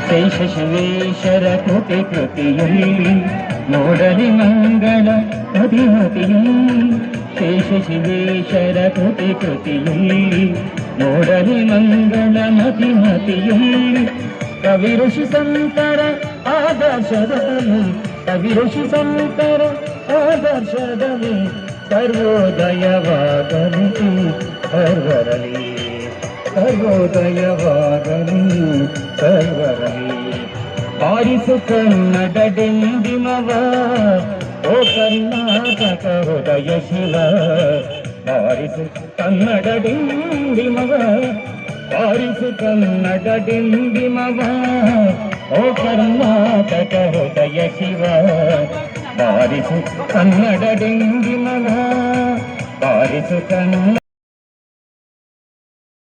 ಶೇಷಶಿವೇಶರ ಕೃತಿಯಲ್ಲಿ ನೋಡಲಿ ಮಂಗಳ ಮತಿಮತಿಯಲ್ಲಿ ಶೇಷಶಿವೇಶರ ಕೃತಿಯಲ್ಲಿ ನೋಡಲಿ ಮಂಗಳ ಮತಿಮತಿಯಲ್ಲಿ ಕವಿ ಋಷಿ ಸಂತರ ಆದರ್ಶದಲ್ಲಿ ಕವಿ ಋಷಿ ಸಂತರ ಆದರ್ಶದಲ್ಲಿ ಸರ್ವೋದಯವಾಗಲಿ ಸರ್ವರಲಿ ಸರ್ವೋದಯವಾಗಲಿ ಸರ್ವರಲಿ ಬಾರಿಸು ಕನ್ನಡ ಡಿಂಡಿಮವ ಓ ಕರ್ನಾಟಕ ಹೃದಯ ಶಿವ ಬಾರಿಸು ಕನ್ನಡ ಡಿಂಡಿಮವ ಬಾರಿಸು ಕನ್ನಡ ಡಿಂಡಿಮವ ಓ ಕರ್ನಾಟಕ ಹೃದಯ ಶಿವ ಬಾರಿಸು ಕನ್ನಡ ಡಿಂಡಿಮವ ಬಾರಿಸು ಕನ್ನಡ